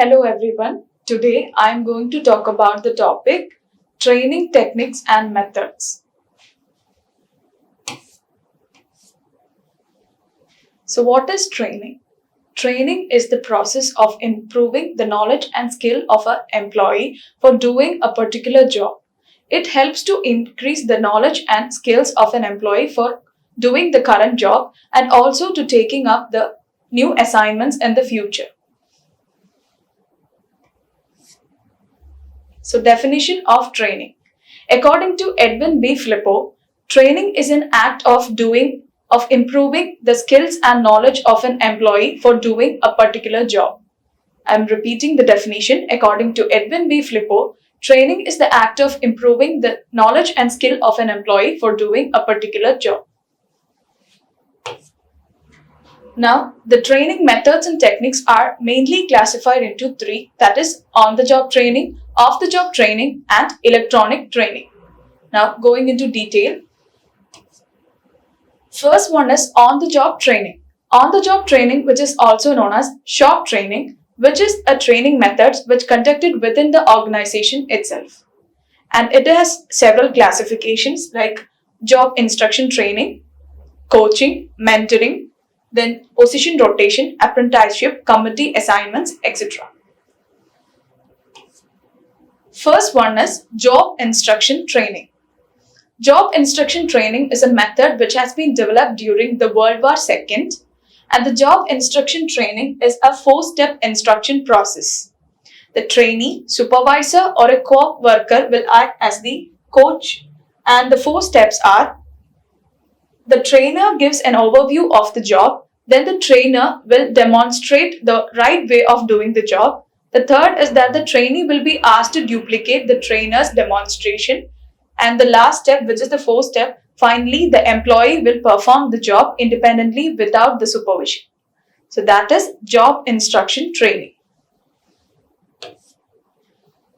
Hello everyone. Today I am going to talk about the topic training techniques and methods. So what is training? Training is the process of improving the knowledge and skill of an employee for doing a particular job. It helps to increase the knowledge and skills of an employee for doing the current job and also to taking up the new assignments in the future. So definition of training. According to Edwin B. Flippo, training is an act of improving the skills and knowledge of an employee for doing a particular job. I'm repeating the definition. According to Edwin B. Flippo, training is the act of improving the knowledge and skill of an employee for doing a particular job. Now, the training methods and techniques are mainly classified into three, that is on-the-job training, off-the-job training and electronic training. Now, going into detail. First one is on-the-job training. On-the-job training, which is also known as shop training, which is a training method which conducted within the organization itself. And it has several classifications like job instruction training, coaching, mentoring, then position rotation, apprenticeship, committee assignments, etc. First one is job instruction training. Job instruction training is a method which has been developed during the World War II, and the job instruction training is a 4-step instruction process. The trainee, supervisor or a co-op worker will act as the coach, and the 4 steps are: the trainer gives an overview of the job, then the trainer will demonstrate the right way of doing the job. The third is that the trainee will be asked to duplicate the trainer's demonstration. And the last step, which is the 4th step, finally the employee will perform the job independently without the supervision. So that is job instruction training.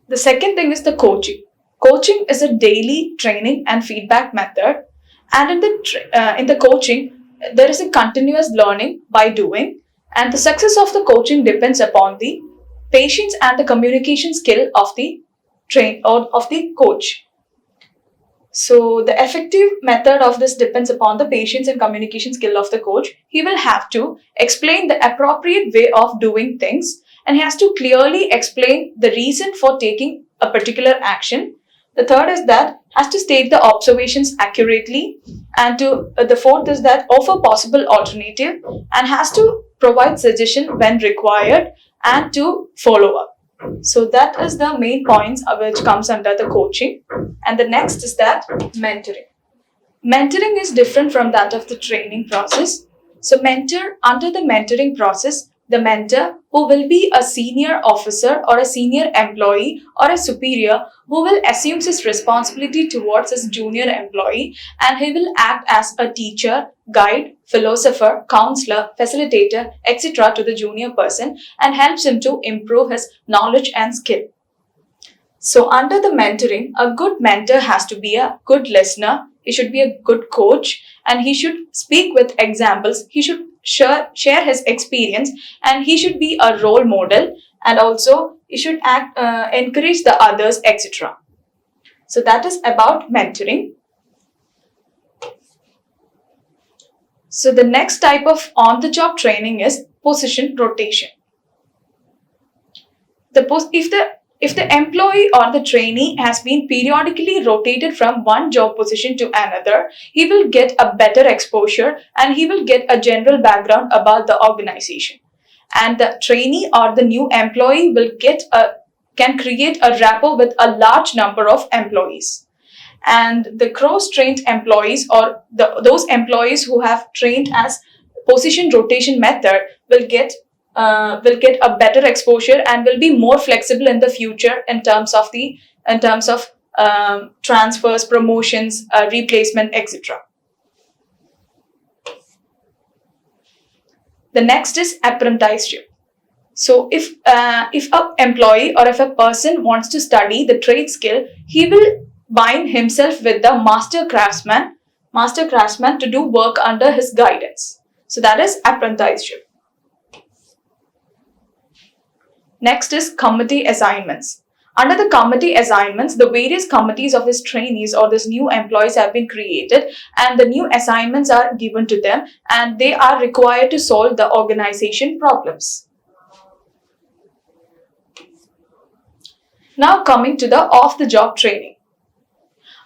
The second thing is the coaching. Coaching is a daily training and feedback method. And in the coaching, there is a continuous learning by doing, and the success of the coaching depends upon the patience and the communication skill of the coach. So the effective method of this depends upon the patience and communication skill of the coach. He will have to explain the appropriate way of doing things, and he has to clearly explain the reason for taking a particular action. The third is that has to state the observations accurately, and the fourth is that offer possible alternative and has to provide suggestion when required and to follow up. So that is the main points which comes under the coaching. And the next is that mentoring. Mentoring is different from that of the training process. So under the mentoring process, the mentor, who will be a senior officer or a senior employee or a superior, who will assume his responsibility towards his junior employee, and he will act as a teacher, guide, philosopher, counselor, facilitator, etc. to the junior person and helps him to improve his knowledge and skill. So under the mentoring, a good mentor has to be a good listener, he should be a good coach, and he should speak with examples, he should share his experience, and he should be a role model, and also he should encourage the others, etc. So that is about mentoring. So the next type of on-the-job training is position rotation. If the employee or the trainee has been periodically rotated from one job position to another, he will get a better exposure and he will get a general background about the organization. And the trainee or the new employee can create a rapport with a large number of employees. And the cross-trained employees or those employees who have trained as position rotation method will get a better exposure and will be more flexible in the future in terms of transfers, promotions, replacement, etc. The next is apprenticeship. So if an employee or if a person wants to study the trade skill, he will bind himself with the master craftsman to do work under his guidance. So that is apprenticeship. Next is committee assignments. Under the committee assignments, the various committees of his trainees or his new employees have been created, and the new assignments are given to them, and they are required to solve the organization problems. Now coming to the off-the-job training.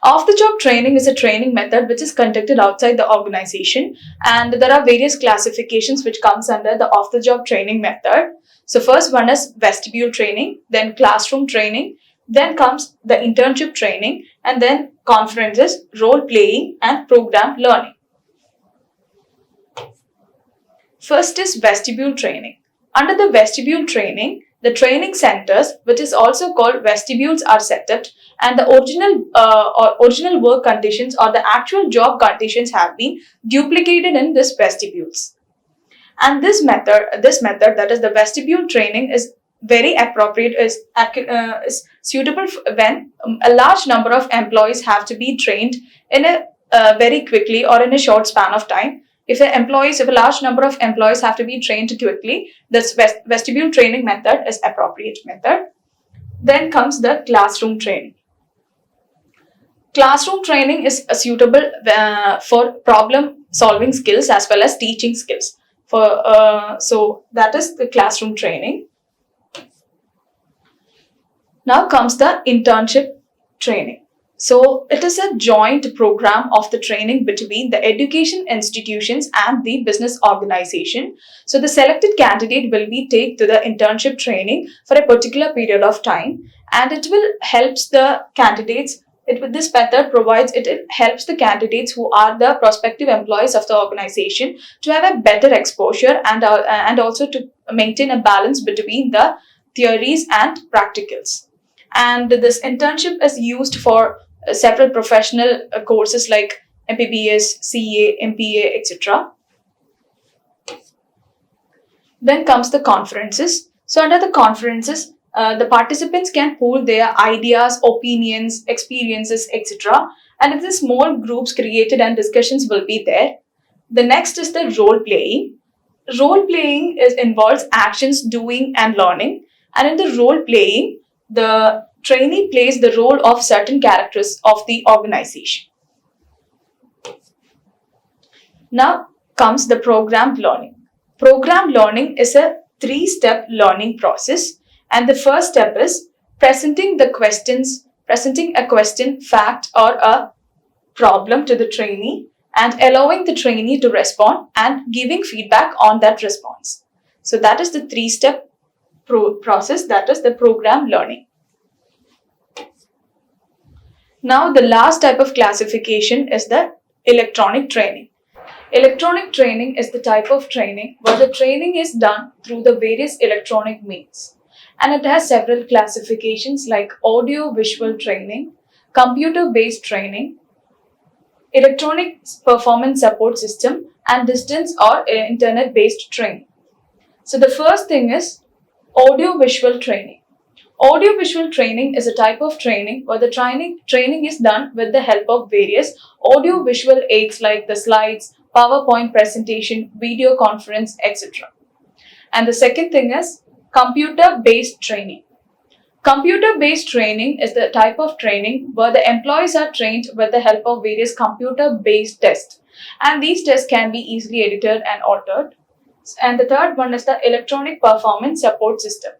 Off-the-job training is a training method which is conducted outside the organization, and there are various classifications which comes under the off-the-job training method. So first one is vestibule training, then classroom training, then comes the internship training, and then conferences, role playing, and program learning. First is vestibule training. Under the vestibule training, the training centers, which is also called vestibules, are set up, and the original work conditions or the actual job conditions have been duplicated in this vestibules. And this method, that is the vestibule training, is very appropriate, is suitable when a large number of employees have to be trained in a very quickly or in a short span of time. If a large number of employees have to be trained quickly, this vestibule training method is appropriate method. Then comes the classroom training. Classroom training is suitable for problem solving skills as well as teaching skills. So that is the classroom training. Now comes the internship training. So it is a joint program of the training between the education institutions and the business organization. So the selected candidate will be taken to the internship training for a particular period of time, and it will helps the candidates. This method provides it helps the candidates who are the prospective employees of the organization to have a better exposure and also to maintain a balance between the theories and practicals. And this internship is used for several professional courses like MBBS, CA, MPA, etc. Then comes the conferences. So under the conferences, the participants can pool their ideas, opinions, experiences, etc. And in the small groups created and discussions will be there. The next is the role playing. Role playing involves actions, doing, and learning. And in the role playing, the trainee plays the role of certain characters of the organization. Now comes the programmed learning. Programmed learning is a 3-step learning process. And the first step is presenting a question, fact, or a problem to the trainee and allowing the trainee to respond and giving feedback on that response. So that is the 3-step process, that is the program learning. Now the last type of classification is the electronic training. Electronic training is the type of training where the training is done through the various electronic means. And it has several classifications like audio-visual training, computer-based training, electronic performance support system, and distance or internet-based training. So the first thing is audio-visual training. Audio-visual training is a type of training where the training is done with the help of various audio-visual aids like the slides, PowerPoint presentation, video conference, etc. And the second thing is computer-based training. Computer-based training is the type of training where the employees are trained with the help of various computer-based tests. And these tests can be easily edited and altered. And the third one is the electronic performance support system.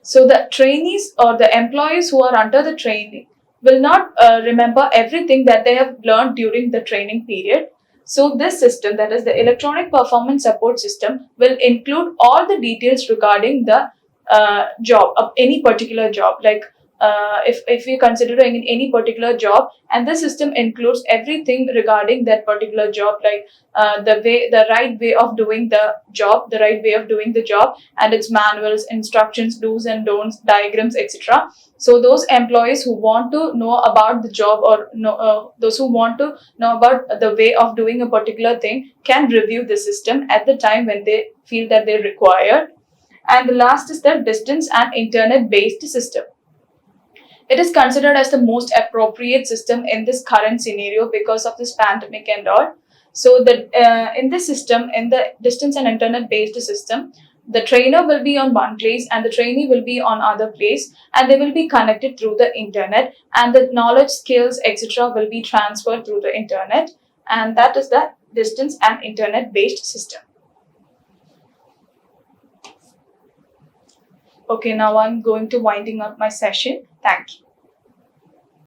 So the trainees or the employees who are under the training will not remember everything that they have learned during the training period. So this system, that is the electronic performance support system, will include all the details regarding the job, of any particular job. Like if you're considering any particular job, and the system includes everything regarding that particular job, like the right way of doing the job, and its manuals, instructions, do's and don'ts, diagrams, etc. So those employees who want to know about the job or those who want to know about the way of doing a particular thing can review the system at the time when they feel that they require. And the last is the distance and internet-based system. It is considered as the most appropriate system in this current scenario because of this pandemic and all. So in this system, in the distance and internet-based system, The trainer will be on one place and the trainee will be on other place, and they will be connected through the internet, and the knowledge, skills, etc. will be transferred through the internet, and that is the distance and internet based system. Okay, now I'm going to winding up my session. Thank you.